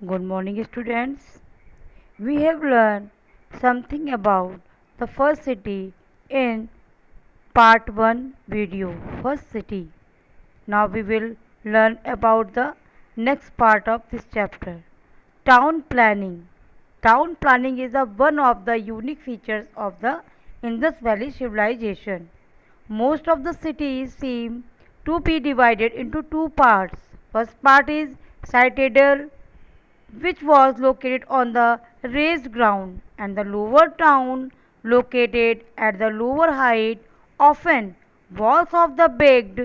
Good morning, students. We have learned something about the first city in part 1 video. First city. Now we will learn about the next part of this chapter. Town planning. Town planning is one of the unique features of the Indus Valley civilization. Most of the cities seem to be divided into two parts. First part is citadel, which was located on the raised ground, and the lower town located at the lower height. Often, walls of the baked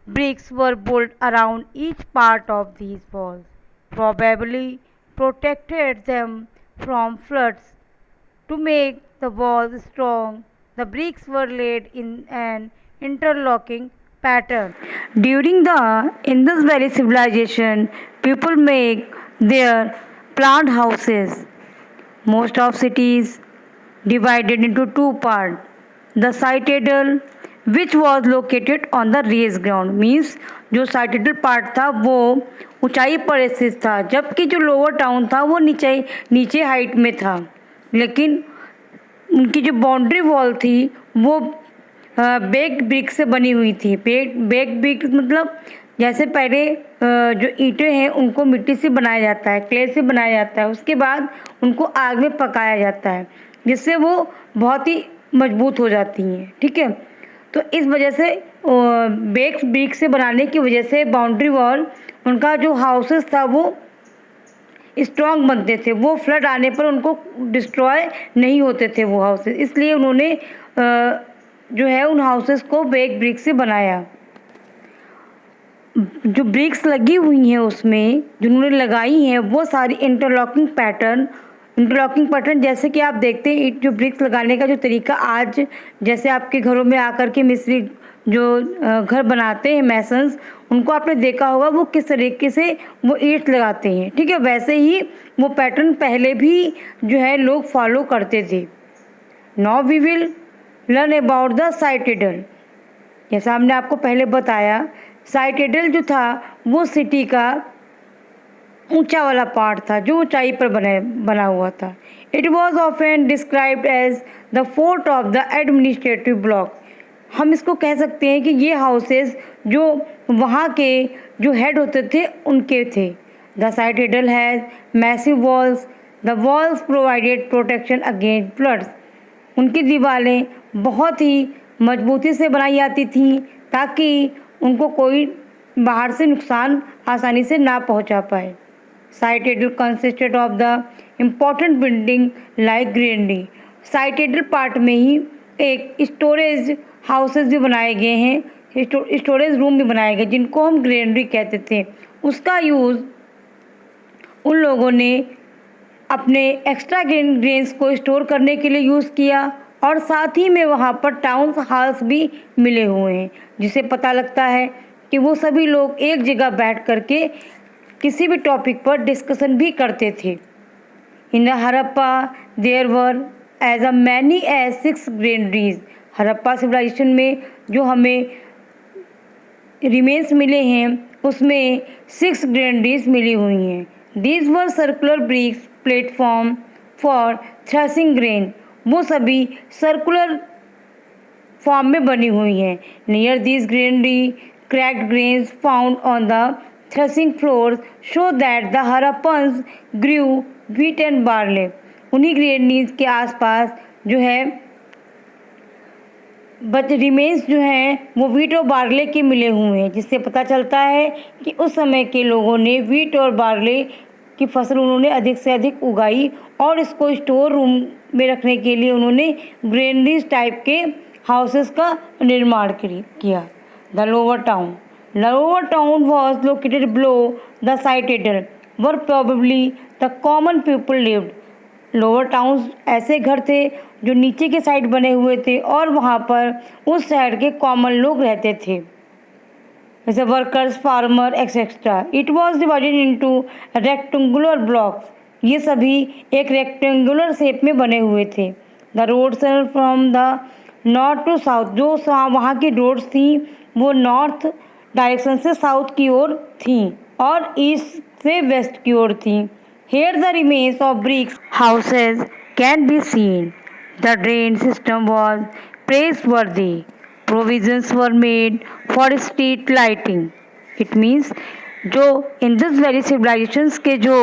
bricks were built around each part of these walls, probably protected them from floods. To make the walls strong, the bricks were laid in an interlocking pattern. During the Indus Valley civilization, people make their plant houses. Most of cities divided into two parts. The citadel, which was located on the raised ground, means जो citadel part था वो ऊंचाई पर स्थित था, जबकि जो lower town था वो नीचे हाइट में था। लेकिन उनकी जो बाउंड्री वॉल थी वो बेक्ड ब्रिक से बनी हुई थी। बेक्ड ब्रिक मतलब जैसे पहले जो ईंटें हैं उनको मिट्टी से बनाया जाता है, क्ले से बनाया जाता है, उसके बाद उनको आग में पकाया जाता है जिससे वो बहुत ही मजबूत हो जाती हैं। ठीक है, तो इस वजह से बेक्ड ब्रिक से बनाने की वजह से बाउंड्री वॉल उनका जो हाउसेस था वो स्ट्रॉन्ग बनते थे, वो फ्लड आने पर उनको डिस्ट्रॉय नहीं होते थे वो हाउसेस, इसलिए उन्होंने जो है उन हाउसेस को बेक ब्रिक से बनाया। जो ब्रिक्स लगी हुई हैं उसमें जिन्होंने लगाई हैं वो सारी इंटरलॉकिंग पैटर्न जैसे कि आप देखते हैं जो ब्रिक्स लगाने का जो तरीका आज जैसे आपके घरों में आकर के मिस्त्री जो घर बनाते हैं मैसन्स, उनको आपने देखा होगा वो किस तरीके से वो ईंट लगाते हैं। ठीक है, वैसे ही वो पैटर्न पहले भी जो है लोग फॉलो करते थे। Now we will learn about the citadel. जैसा हमने आपको पहले बताया, साइटेडल जो था वो सिटी का ऊंचा वाला पार्ट था जो ऊंचाई पर बना हुआ था। It was often described as the fort of the administrative block. हम इसको कह सकते हैं कि ये हाउसेस जो वहाँ के जो हेड होते थे उनके थे। The citadel has massive walls, the walls provided protection against floods. उनकी दीवारें बहुत ही मजबूती से बनाई जाती थीं ताकि उनको कोई बाहर से नुकसान आसानी से ना पहुंचा पाए। Citadel consisted of the important building like granary. Citadel part में ही एक स्टोरेज हाउसेस भी बनाए गए हैं, स्टोरेज रूम भी बनाए गए जिनको हम ग्रेनरी कहते थे। उसका यूज़ उन लोगों ने अपने एक्स्ट्रा ग्रेन्स को स्टोर करने के लिए यूज़ किया, और साथ ही में वहाँ पर टाउन हॉल्स भी मिले हुए हैं जिससे पता लगता है कि वो सभी लोग एक जगह बैठ करके किसी भी टॉपिक पर डिस्कशन भी करते थे। In the Harappa there were as many as एज 6 ग्रेनरीज। हड़प्पा सिविलाइजेशन में जो हमें रिमेन्स मिले हैं उसमें 6 ग्रेनरीज मिली हुई हैं। These were circular bricks platform for threshing grain. वो सभी सर्कुलर फॉर्म में बनी हुई हैं। Near this granary cracked grains found on the threshing floor show that the Harappans grew wheat and barley. उन्हीं ग्रेनरीज के आसपास जो है बट रिमेन्स जो हैं वो व्हीट और बार्ले के मिले हुए हैं, जिससे पता चलता है कि उस समय के लोगों ने व्हीट और बार्ले की फसल उन्होंने अधिक से अधिक उगाई और इसको स्टोर रूम में रखने के लिए उन्होंने ग्रेनरीज टाइप के हाउसेस का निर्माण किया। The lower town was located below the citadel where probably the common people lived. Lower towns ऐसे घर थे जो नीचे के साइड बने हुए थे और वहाँ पर उस साइड के कॉमन लोग रहते थे, जैसे workers, farmer etcetera. It was divided into rectangular blocks. ये सभी एक रेक्टेंगुलर शेप में बने हुए थे। The roads from the north to south. जो वहाँ की रोड्स थी वो नॉर्थ डायरेक्शन से साउथ की ओर थी और ईस्ट से वेस्ट की ओर थी। Here the remains of bricks houses can be seen. The drain system was praiseworthy. Provisions were made for street lighting. It means जो इंडस वैली सिविलाइजेशंस के जो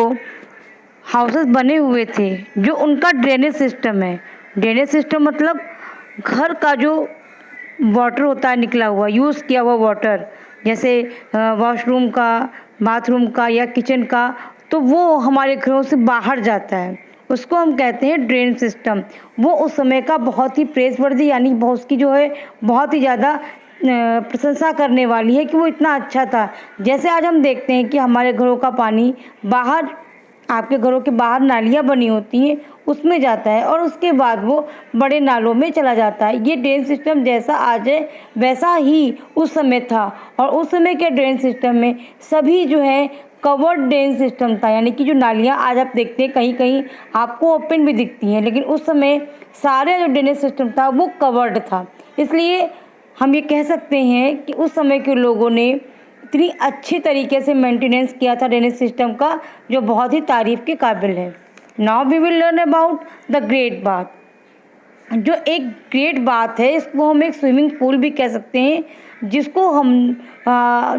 हाउसेस बने हुए थे, जो उनका ड्रेनेज सिस्टम है, ड्रेनेज सिस्टम मतलब घर का जो वाटर होता है निकला हुआ, यूज़ किया हुआ वाटर, जैसे वॉशरूम का, बाथरूम का या किचन का, तो वो हमारे घरों से बाहर जाता है, उसको हम कहते हैं ड्रेन सिस्टम। वो उस समय का बहुत ही प्रेसवर्दी, यानी बहुत उसकी जो है बहुत ही ज़्यादा प्रशंसा करने वाली है कि वो इतना अच्छा था। जैसे आज हम देखते हैं कि हमारे घरों का पानी बाहर, आपके घरों के बाहर नालियाँ बनी होती हैं, उसमें जाता है और उसके बाद वो बड़े नालों में चला जाता है। ये ड्रेन सिस्टम जैसा आज है वैसा ही उस समय था। और उस समय के ड्रेन सिस्टम में सभी जो है कवर्ड ड्रेन सिस्टम था, यानी कि जो नालियाँ आज आप देखते हैं कहीं कहीं आपको ओपन भी दिखती हैं, लेकिन उस समय सारे जो ड्रेनेज सिस्टम था वो कवर्ड था। इसलिए हम ये कह सकते हैं कि उस समय के लोगों ने इतनी अच्छी तरीके से मेंटेनेंस किया था ड्रेनेज सिस्टम का, जो बहुत ही तारीफ़ के काबिल है। Now we will learn about the great bath. जो एक ग्रेट बाथ है, इसको हम एक स्विमिंग पूल भी कह सकते हैं, जिसको हम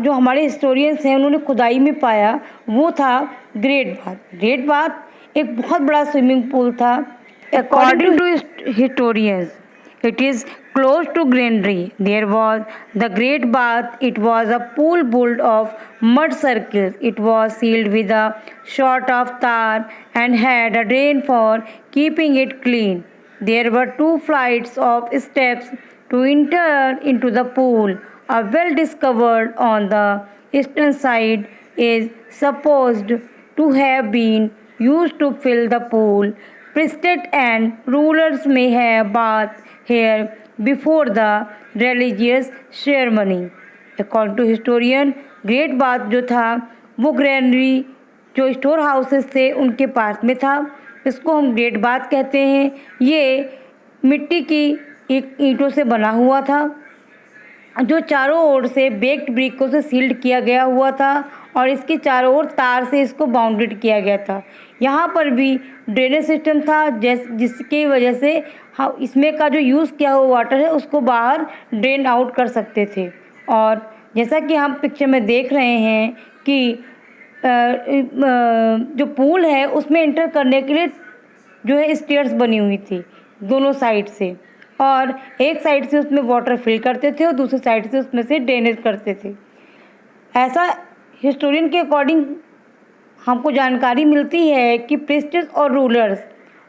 जो हमारे हिस्टोरियंस हैं उन्होंने खुदाई में पाया, वो था ग्रेट बाथ। ग्रेट बाथ एक बहुत बड़ा स्विमिंग पूल था। According to historians it is close to granary. There was the great bath. It was a pool built of mud circles. It was sealed with a shot of tar and had a drain for keeping it clean. There were 2 flights of steps to enter into the pool. A well discovered on the eastern side is supposed to have been used to fill the pool. Priests and rulers may have bathed here before the religious ceremony. According to historian, great bath जो था वो granary, जो store houses थे उनके पास में था। इसको हम ग्रेट बाथ कहते हैं। ये मिट्टी की एक ईंटों से बना हुआ था, जो चारों ओर से बेक्ड ब्रिकों से सील्ड किया गया हुआ था और इसके चारों ओर तार से इसको बाउंडेड किया गया था। यहाँ पर भी ड्रेनेज सिस्टम था, जिसकी वजह से इसमें का जो यूज़ किया हुआ वाटर है उसको बाहर ड्रेन आउट कर सकते थे। और जैसा कि हम पिक्चर में देख रहे हैं कि जो पूल है उसमें एंटर करने के लिए जो है स्टेयर्स बनी हुई थी दोनों साइड से, और एक साइड से उसमें वाटर फिल करते थे और दूसरी साइड से उसमें से ड्रेनेज करते थे। ऐसा हिस्टोरियन के अकॉर्डिंग हमको जानकारी मिलती है कि प्रीस्टेस और रूलर्स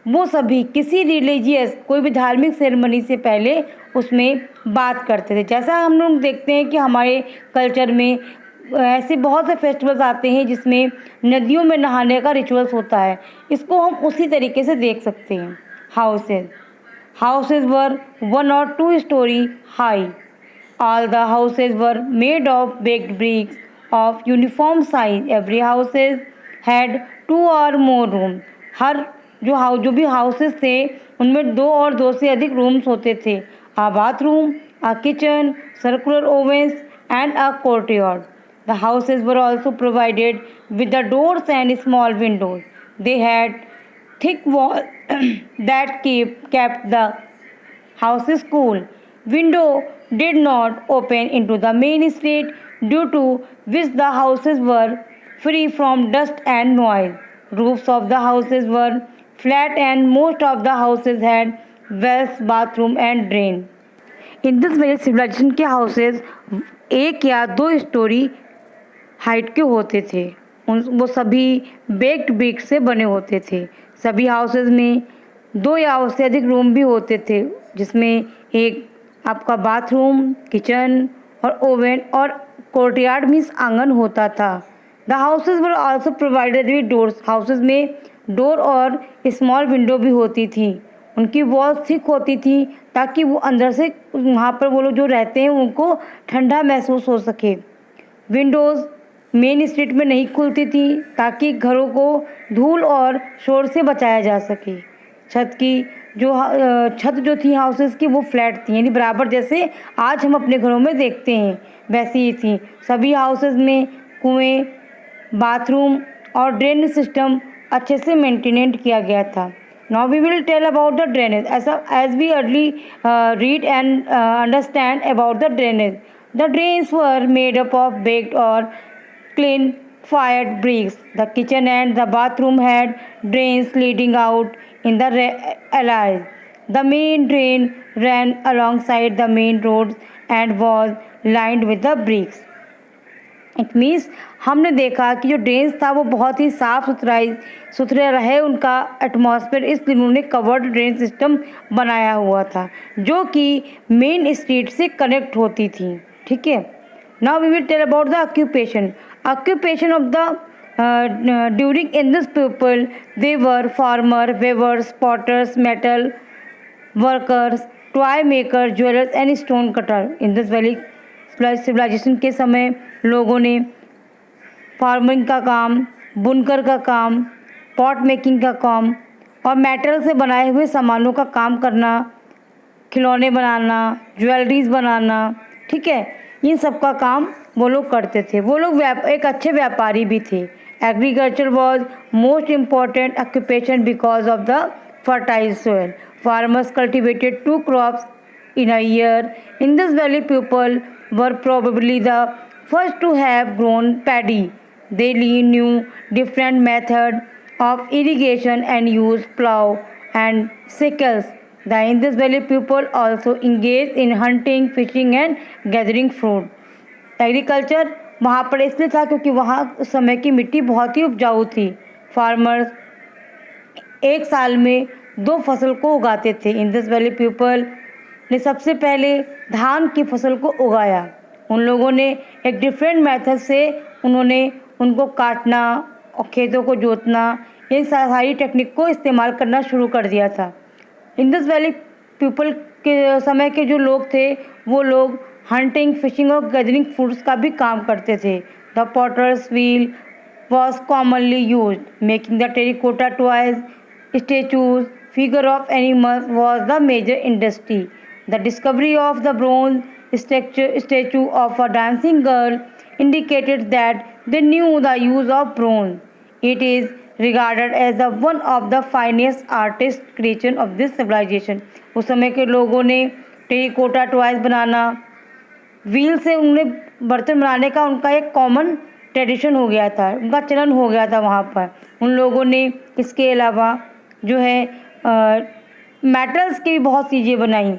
वो सभी किसी रिलीजियस कोई भी धार्मिक सेरेमनी से पहले उसमें बात करते थे। जैसा हम लोग देखते हैं कि हमारे कल्चर में ऐसे बहुत से फेस्टिवल्स आते हैं जिसमें नदियों में नहाने का रिचुअल्स होता है, इसको हम उसी तरीके से देख सकते हैं। Houses were 1 or 2 story high. All the houses were made of baked bricks of uniform size. Every houses had 2 or more rooms. हर जो भी हाउसेस थे उनमें 2 और 2 से अधिक रूम्स होते थे। A bathroom, a kitchen, circular ovens and a courtyard. The houses were also provided with the doors and small windows. They had thick wall that kept the houses cool. Window did not open into the main street, due to which the houses were free from dust and noise. Roofs of the houses were flat and most of the houses had wells, bathroom and drain. Indus Valley civilization के houses 1 या 2 story height के होते थे। वो सभी baked brick से बने होते थे। सभी हाउसेज में 2 या उससे अधिक रूम भी होते थे, जिसमें एक आपका बाथरूम, किचन और ओवन और कोर्टयार्ड मीन्स आंगन होता था। The houses were also provided with doors. Houses में डोर और स्मॉल विंडो भी होती थी। उनकी वॉल्स थिक होती थी ताकि वो अंदर से वहाँ पर वो लोग जो रहते हैं उनको ठंडा महसूस हो सके। विंडोज़ मेन स्ट्रीट में नहीं खुलती थी ताकि घरों को धूल और शोर से बचाया जा सके। छत जो थी हाउसेस की वो फ्लैट थी, यानी बराबर जैसे आज हम अपने घरों में देखते हैं वैसी ही थी। सभी हाउसेस में कुएं, बाथरूम और ड्रेनेज सिस्टम अच्छे से मेंटेनेंट किया गया था। Now we will tell about the drainage. As we early read and understand about the drainage, the drains were made up of baked और clean fired bricks. The kitchen and the bathroom had drains leading out in the alleys. The main drain ran alongside the main roads and was lined with the bricks. It means हमने देखा कि जो drains था वो बहुत ही साफ़ सुथरा रहे उनका एटमॉस्फेयर, इसलिए उन्होंने कवर्ड ड्रेन सिस्टम बनाया हुआ था जो कि मेन स्ट्रीट से कनेक्ट होती थी। ठीक है, now we will tell about the occupation of the during Indus people. They were farmer, weavers, potters, metal workers, toy makers, jewelers and stone cutter. Indus Valley civilisation के समय लोगों ने farming का काम, बुनकर का काम, पॉट मेकिंग का काम और मेटल से बनाए हुए सामानों का काम करना, खिलौने बनाना, ज्वेलरीज बनाना, ठीक है, इन सब का काम वो लोग करते थे। वो लोग एक अच्छे व्यापारी भी थे। Agriculture was most important occupation because of the fertile soil. Farmers cultivated 2 crops in a year. Indus Valley people were probably the first to have grown paddy. They knew different methods of irrigation and used plow and sickles. The Indus Valley people also engaged in hunting, fishing and gathering fruit. Agriculture वहाँ पर इसलिए था क्योंकि वहाँ उस समय की मिट्टी बहुत ही उपजाऊ थी। फार्मर्स एक साल में 2 फसल को उगाते थे। इंडस वैली पीपल ने सबसे पहले धान की फसल को उगाया। उन लोगों ने एक डिफरेंट मेथड से उन्होंने उनको काटना और खेतों को जोतना, इन सारी टेक्निक को इस्तेमाल करना शुरू कर दिया था। इंडस वैली पीपल के समय के जो लोग थे वो लोग हंटिंग, फिशिंग और गैदरिंग फ्रूट्स का भी काम करते थे। The potter's wheel was commonly use making the terracotta toys, statues, figure of animals was the major industry. The discovery of the bronze statue of a dancing girl indicated that they knew the use of bronze. It is regarded as the one of the finest artist creation of this civilization. उस समय के लोगों ने terracotta toys बनाना, wheel से उन्हें बर्तन बनाने का उनका एक कॉमन ट्रेडिशन हो गया था, उनका चलन हो गया था वहाँ पर। उन लोगों ने इसके अलावा जो है मेटल्स की भी बहुत चीज़ें बनाई।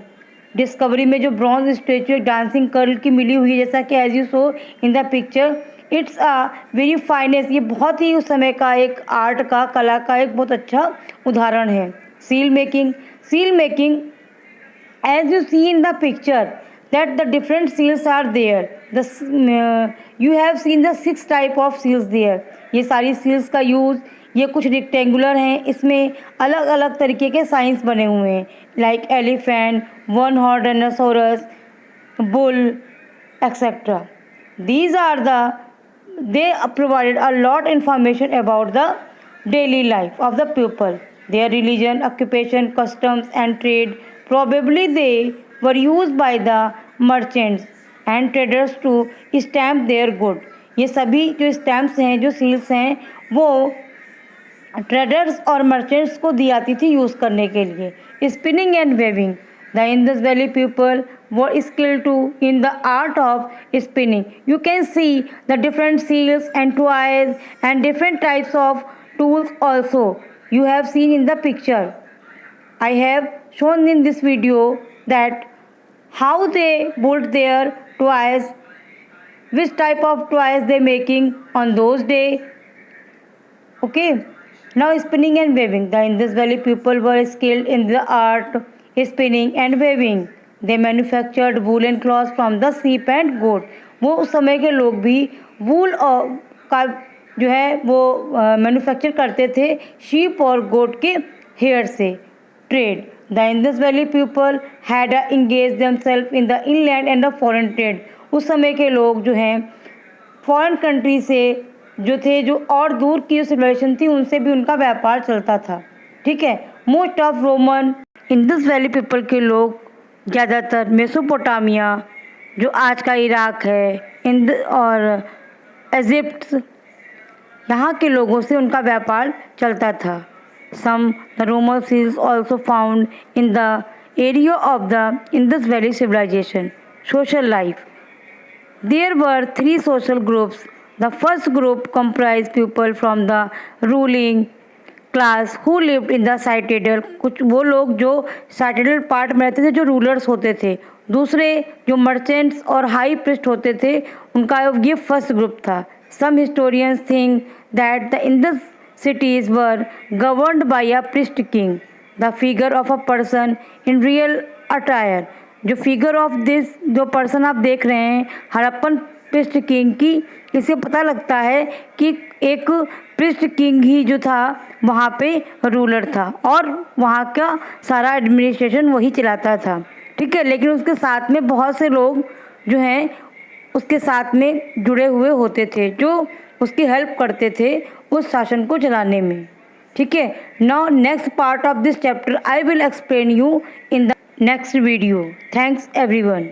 डिस्कवरी में जो ब्रॉन्ज स्टैचू डांसिंग गर्ल की मिली हुई है, जैसा कि as you saw in the picture, it's a very finest, ये बहुत ही उस समय का एक आर्ट का, कला का एक बहुत अच्छा उदाहरण है। Seal making as you see in the picture that the different seals are there. You have seen the 6 type of seals there. ये सारी seals का यूज़, ये कुछ रेक्टेंगुलर हैं, इसमें अलग अलग तरीके के साइंस बने हुए हैं, like elephant, 1 horn rhinoceros, bull, etc. These are they provided a lot information about the daily life of the people, their religion, occupation, customs and trade. Probably they were used by the merchants and traders to stamp their good. ये सभी जो stamps हैं, जो seals हैं, वो traders और merchants को दी जाती थी यूज़ करने के लिए। Spinning and weaving, the Indus Valley people were skilled too in the art of spinning. You can see the different seals and toys and different types of tools also you have seen in the picture. I have shown in this video that how they built their toys, which type of toys they making on those days. Okay, now spinning and weaving. The Indus Valley people were skilled in the art spinning and weaving. They manufactured woolen cloths from the sheep and goat. वो उस समय के लोग भी वूल का जो है वो मैन्युफैक्चर करते थे शीप और गोट के हेयर से। Trade, the Indus Valley people had engage themselves in the inland and the foreign trade. उस समय के लोग जो हैं फॉरेन कंट्री से जो थे, जो और दूर की जो सिविलाइजेशन थी, उनसे भी उनका व्यापार चलता था। ठीक है, most of Roman Indus Valley people के लोग ज़्यादातर मेसोपोटामिया, जो आज का इराक है, और इजिप्ट, यहाँ के लोगों से उनका व्यापार चलता था। Some the Roman seals also found in the area of the Indus Valley civilization. Social life. There were three social groups. The first group comprised people from the ruling class who lived in the citadel. कुछ वो लोग जो citadel part में रहते थे, जो rulers होते थे। दूसरे जो मर्चेंट्स और हाई प्रिस्ट होते थे, उनका ये फर्स्ट ग्रुप था। Some historians think that the Indus cities were governed by a priest king, the figure of a person in real attire. जो फिगर ऑफ दिस जो पर्सन आप देख रहे हैं हड़प्पन प्रिस्ट किंग की, इससे पता लगता है कि एक प्रिस्ट किंग ही जो था वहाँ पे रूलर था और वहाँ का सारा एडमिनिस्ट्रेशन वही चलाता था। ठीक है, लेकिन उसके साथ में बहुत से लोग जो हैं उसके साथ में जुड़े हुए होते थे जो उसकी हेल्प करते थे उस शासन को चलाने में। ठीक है, now next part of this chapter I will explain you in the next video. Thanks everyone.